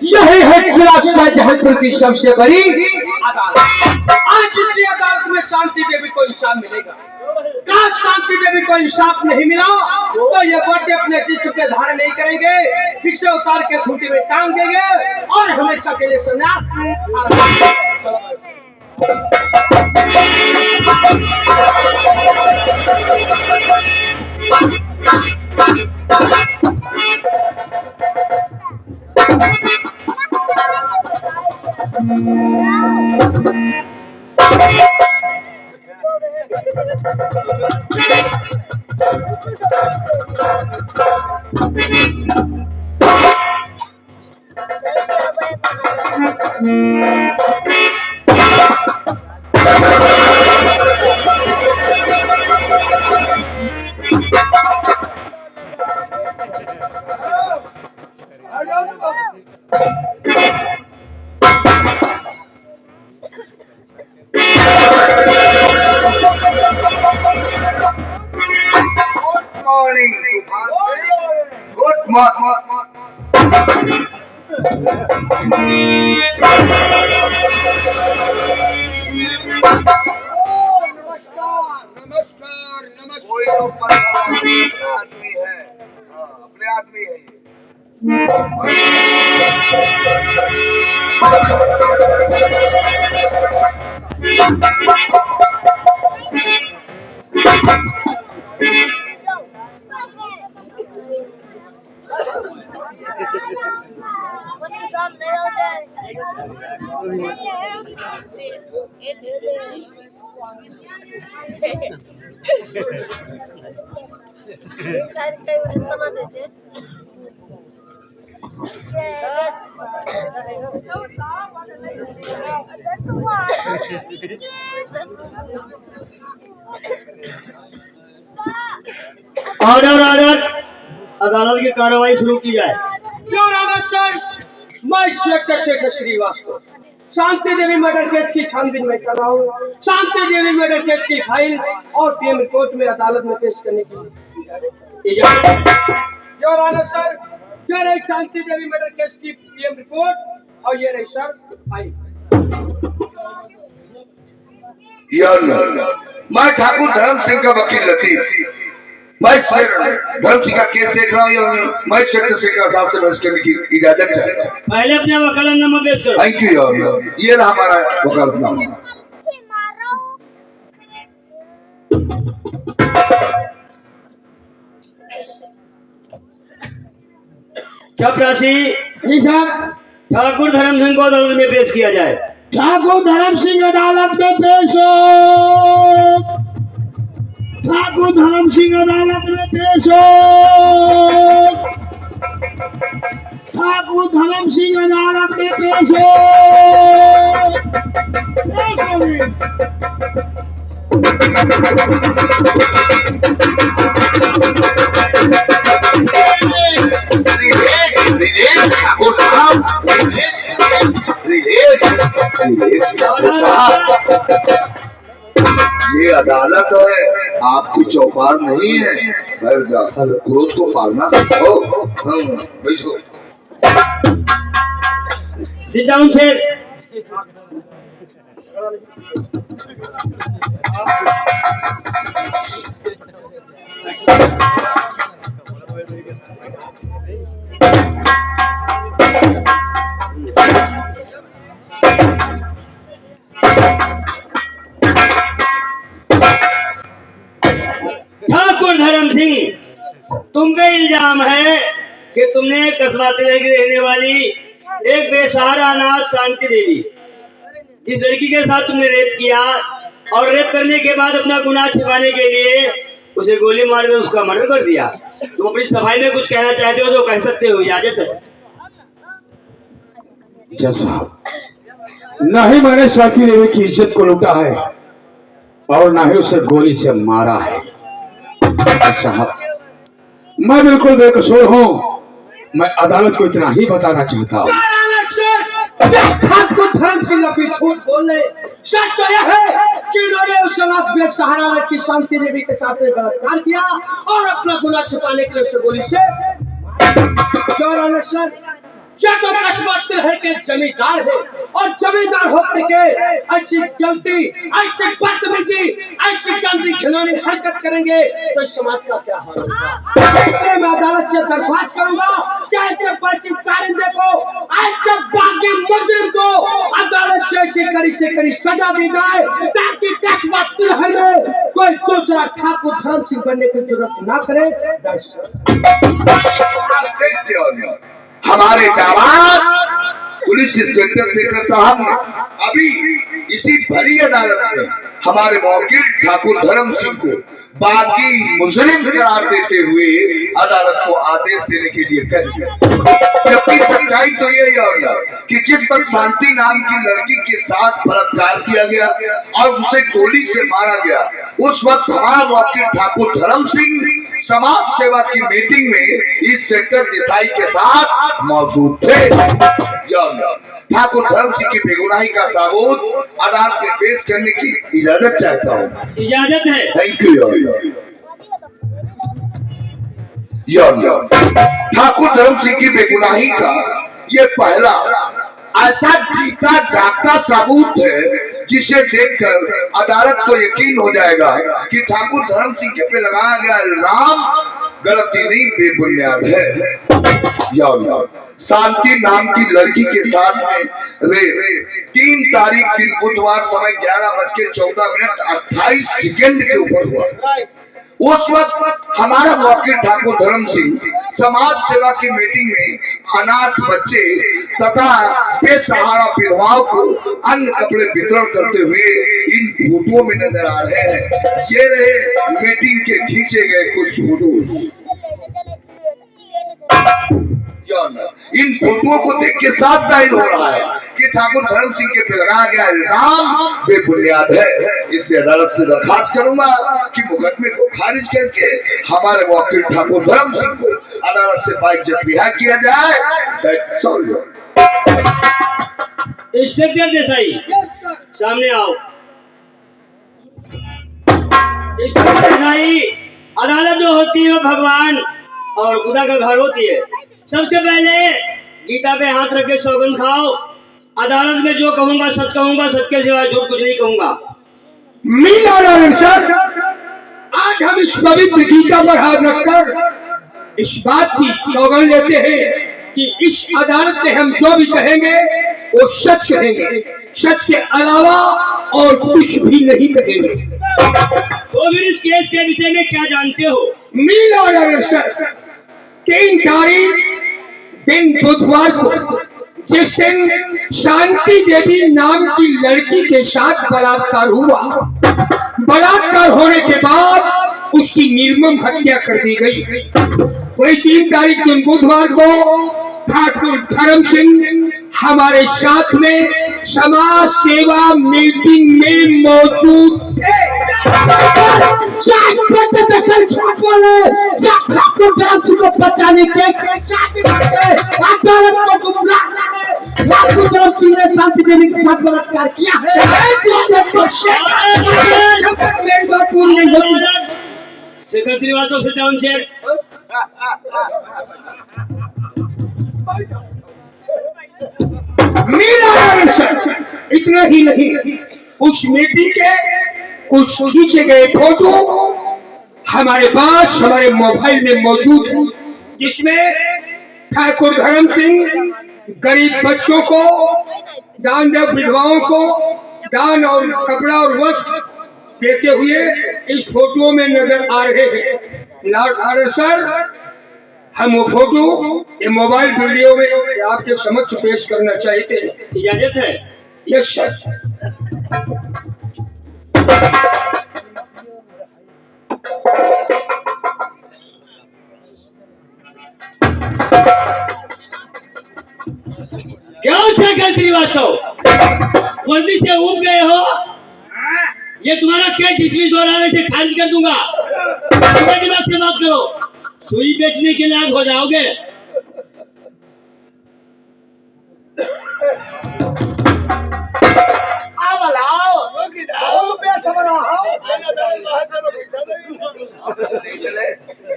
यही है जिला शाहजहांपुर की सबसे बड़ी अदालत। आज इसी अदालत में शांति देवी को इंसाफ मिलेगा। आज शांति देवी को इंसाफ नहीं मिला तो ये बर्थडे अपने जिस्म पे धारण नहीं करेंगे, इसे उतार के खूंटी में टांग देंगे और हमेशा के लिए संन्यास। कोई तो आदमी है, अपने आदमी है ऑर्डर ऑर्डर, अदालत की कार्रवाई शुरू की जाए। योर ऑनर सर, मैं inspector Shekhar Srivastava Shanti Devi murder case की छानबीन में कर रहा हूँ। शांति देवी मर्डर केस की फाइल और पीएम रिपोर्ट में अदालत में पेश करने की योर ऑनर सर, ये रही शांति देवी मर्डर केस की पीएम रिपोर्ट और ये रही सर फाइल। मैं ठाकुर धर्म सिंह का वकील लतीफ, मैं धर्म सिंह का केस देख रहा हूँ। मैं इंस्पेक्टर सिंह के हिसाब से बहस करने की इजाजत चाहता हूँ। पहले अपना वकालतनामा पेश करो। थैंक यू योर, ये रहा हमारा वकालतनामा। चपरासी जी सर, ठाकुर धर्म सिंह को अदालत में पेश किया जाए। ठाकुर धर्म सिंह अदालत में पेश हो। ठाकुर धर्म सिंह अदालत में पेश हो। ठाकुर धर्म सिंह अदालत में पेश हो। पेश ये अदालत है, आपकी चौपाल नहीं है। बैठ जाओ, क्रोध को पालना सीखो। बैठो। Sit down sir. ठाकुर धर्म सिंह, तुम पे इल्जाम है कि तुमने कस्बा तिलक की रहने वाली एक बेसहारा अनाथ शांति देवी, जिस लड़की के साथ तुमने रेप किया और रेप करने के बाद अपना गुनाह छिपाने के लिए उसे गोली मार कर उसका मर्डर कर दिया। तुम अपनी सफाई में कुछ कहना चाहते हो तो कह सकते हो, इजाजत है। जज साहब, न ही मैंने शांति देवी की इज्जत को लूटा है और न ही उसे गोली से मारा है। साहब, मैं बिल्कुल बेकसूर हूँ। मैं अदालत को इतना ही बताना चाहता हूँ। ठाकुर धर्म सिंह अपनी झूठ बोले, सच तो यह है कि उन्होंने उस अनाथ बेसहारा लड़की शांति देवी के साथ बलात्कार किया और अपना गुनाह छुपाने के लिए उसे गोली से जौराना सर, क्या तो कस्बा तिलहर के जमींदार है और जमींदार होकर के ऐसी गलती, ऐसी बदतमीजी, ऐसी गंदी खिलौनी हरकत करेंगे तो इस समाज का क्या हाल होगा। मैं अदालत से दरख्वास्त करूंगा कि ऐसे बच्चे कारिंदे को, ऐसे बागी मुजरिम को अदालत से ऐसी कड़ी सजा दी जाए ताकि कस्बा तिलहर में कोई दूसरा ठाकुर धर्म सिंह बनने की जरूरत ना करे। हमारे जवान पुलिस इंस्पेक्टर शेखर साहब ने अभी इसी भरी अदालत में हमारे वकील ठाकुर धर्म सिंह को बागी मुजरिम करार देते हुए अदालत को आदेश देने के लिए कह दिया। जबकि सच्चाई तो यही है कि जिस पर शांति नाम की लड़की के साथ बलात्कार किया गया और उसे गोली से मारा गया, उस वक्त हमारा वकील ठाकुर धर्म सिंह समाज सेवा की मीटिंग में इंस्पेक्टर देसाई के साथ मौजूद थे। ठाकुर धर्म सिंह की बेगुनाही का सबूत अदालत में पेश करने की इजाजत चाहता हूँ। इजाजत है। थैंक यू ठाकुर धर्म सिंह की बेगुनाही का ये पहला ऐसा जीता जागता सबूत है जिसे देखकर अदालत को यकीन हो जाएगा कि ठाकुर धर्म सिंह के पे लगाया गया इल्जाम गलती नहीं बेबुनियाद है। शांति नाम की लड़की के साथ में 3 तारीख दिन बुधवार समय 11:14:28 के ऊपर हुआ। उस वक्त हमारा वकील ठाकुर धर्म सिंह समाज सेवा की मीटिंग में अनाथ बच्चे तथा बेसहारा विधवाओं को अन्न कपड़े वितरण करते हुए इन फोटोओं में नजर आ रहे हैं। ये रहे मीटिंग के खींचे गए कुछ फोटो। इन फोटोओं को देख के साफ जाहिर हो रहा है कि ठाकुर धर्म सिंह के पे लगाया गया इल्जाम बेबुनियाद है। इससे अदालत से दरखास्त करूंगा कि मुकदमे को खारिज करके हमारे वकील ठाकुर धर्म सिंह को अदालत से बाइज्जत रिहा किया जाए। इंस्पेक्टर देसाई सामने आओ। इंस्पेक्टर देसाई, अदालत जो होती है वो भगवान और खुदा का घर होती है। सबसे पहले गीता पे हाथ रख के सौगंध खाओ। अदालत में जो कहूंगा सच कहूंगा, सच के सिवा झूठ कुछ नहीं कहूंगा। मीनारायण सर, आज हम इस पवित्र गीता पर हाथ रखकर इस बात की सौगंध लेते हैं कि इस अदालत में हम जो भी कहेंगे वो सच कहेंगे, सच के अलावा और कुछ भी नहीं कहेंगे। तो फिर इस केस के विषय में क्या जानते हो? मीनारायण सर, 3 तारीख दिन बुधवार को जिस दिन शांति देवी नाम की लड़की के साथ बलात्कार हुआ, बलात्कार होने के बाद उसकी निर्मम हत्या कर दी गई। वही 3 तारीख दिन बुधवार को ठाकुर धर्म सिंह हमारे साथ में समाज सेवा मीटिंग में मौजूद थे। ठाकुर धर्म सिंह को बचाने के अदालत को गुमराह करने ठाकुर धर्म सिंह ने शांति देवी के साथ बलात्कार किया है। शेखर श्रीवास्तव से डाउन चेक। मीनारायण सर, इतना ही नहीं, उस मीटिंग के कुछ खींचे गए फोटो हमारे पास हमारे मोबाइल में मौजूद है, जिसमें ठाकुर धर्म सिंह गरीब बच्चों को दान दे, विधवाओं को दान और कपड़ा और वस्त्र देते हुए इस फोटो में नजर आ रहे हैं। नारायण सर, हम वो फोटो ये मोबाइल वीडियो में आपके समक्ष पेश करना चाहते हैं। इजाजत है? Yes sir. क्यों शेखर श्रीवास्तव वर्दी से उब गए हो? ये तुम्हारा केस डिसमिस हो रहा है, वैसे खारिज कर दूंगा। दिमाग से बात करो, सुई बेचने के लायक हो जाओगे।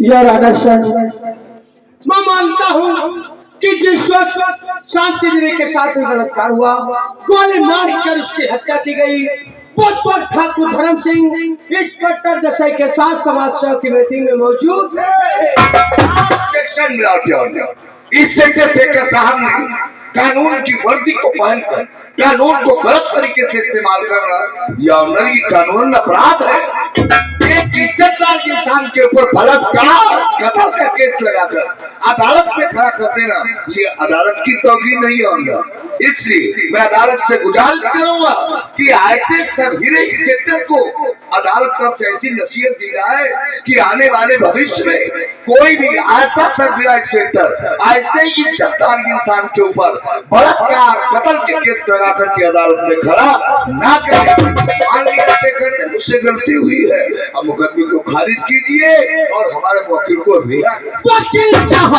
यार आना सर, मैं मानता हूँ कि जिस वक्त शांति देवी के साथ में बलात्कार हुआ, गोली मारकर उसकी हत्या की गई, उस वक्त ठाकुर धर्म सिंह इंस्पेक्टर देसाई के साथ समाज सेवा की मीटिंग में मौजूद सेक्शन इस सेक्टर साहब ने कानून की वर्दी को पहनकर कानून को गलत तरीके से इस्तेमाल करना यह ऑनरी कानून अपराध है। एक इज्जतदार इंसान के ऊपर बलात्कार कत्ल का केस लगाकर अदालत में खड़ा कर देना ये अदालत की तौकीर नहीं है। इसलिए मैं अदालत से गुजारिश करूंगा कि ऐसे सभी सेक्टर को अदालत तरफ से ऐसी नसीहत दी जाए कि आने वाले भविष्य में कोई भी ऐसा सर्विला सेक्टर ऐसे इज्जतदार इंसान के ऊपर बलात्कार कत्ल के केस लगा करके अदालत में खड़ा ना करे। मान लिया ऐसे करने मुझसे गलती हुई है, अब मुकदमे को खारिज कीजिए और हमारे वकील को रिहा वकील साहब,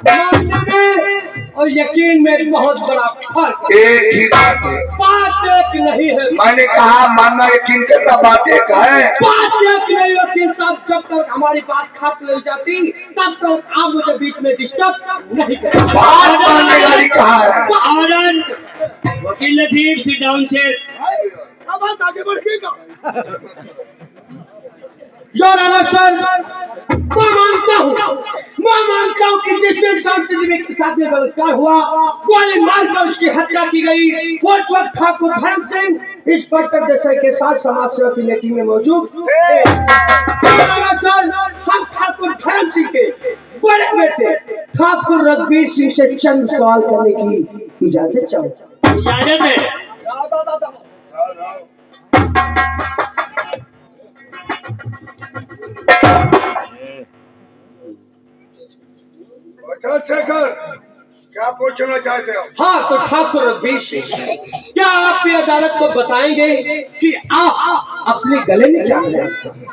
मानने में और यकीन में बहुत बड़ा फर्क है। एक ही बात है, बात एक नहीं है। मैंने कहा मानना यकीन करना बात एक है। बात एक नहीं वकील साहब, जब तक हमारी बात खत्म नहीं जाती तब तक आप मुझे बीच में डिस्टर्ब नहीं करें। बात मानने वाली कहा है। ऑर्डर। वकील लतीफ सिट डाउन सर। अब आप आगे बढ़िएगा। योर ऑनर सर, मैं मानता हूँ कि जिस दिन शांति देवी के साथ में बलात्कार हुआ, गोली मारकर उसकी हत्या की गई, वो वक्त ठाकुर धर्म सिंह इंस्पेक्टर देसाई के साथ समाज सेवा की मीटिंग में मौजूद थे। योर ऑनर सर, हम ठाकुर धर्म सिंह के बड़े बेटे ठाकुर रघुवीर सिंह से चंद सवाल करने की इजाजत चाहूँगा। इजाजत है। शेखर, क्या पूछना चाहते हो? हाँ, तो ठाकुर रघुवीर सिंह, क्या आप ये अदालत को बताएंगे कि आप अपने गले में क्या लगाते हैं?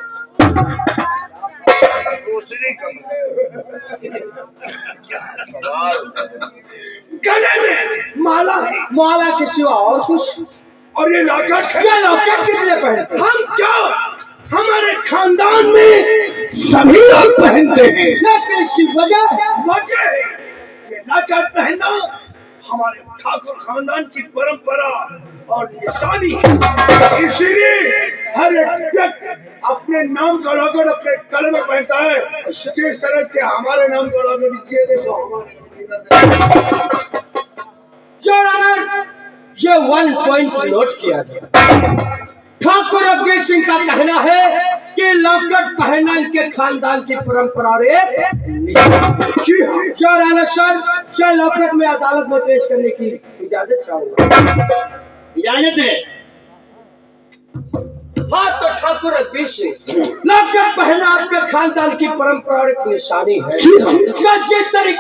गले में माला है, माला के सिवा और कुछ? और ये लॉकेट है। क्या लॉकेट किस लिए पहनते हैं? हम क्या हमारे खानदान में सभी लोग पहनते हैं। लेकिन इसकी वजह है ये लॉकेट पहनना हमारे ठाकुर खानदान की परंपरा और निशानी है। इसीलिए हर एक व्यक्ति अपने नाम का लॉकेट अपने गले में पहनता है। जिस तरह से हमारे नाम का लॉकेट ये देखो हमारे योर ऑनर, ये 1 पॉइंट नोट किया गया। ठाकुर रघुवीर सिंह का कहना है कि लॉकेट पहनना इनके खानदान की परंपरा और एक निशानी। जी हाँ, योर ऑनर सर, ये लॉकेट में अदालत में पेश करने की इजाजत चाहूंगा। इजाजत है। हाँ, तो ठाकुर रघुवीर सिंह, लॉकेट पहनना आपके खानदान की परंपरा और एक निशानी है। जी हाँ। जिस तरीके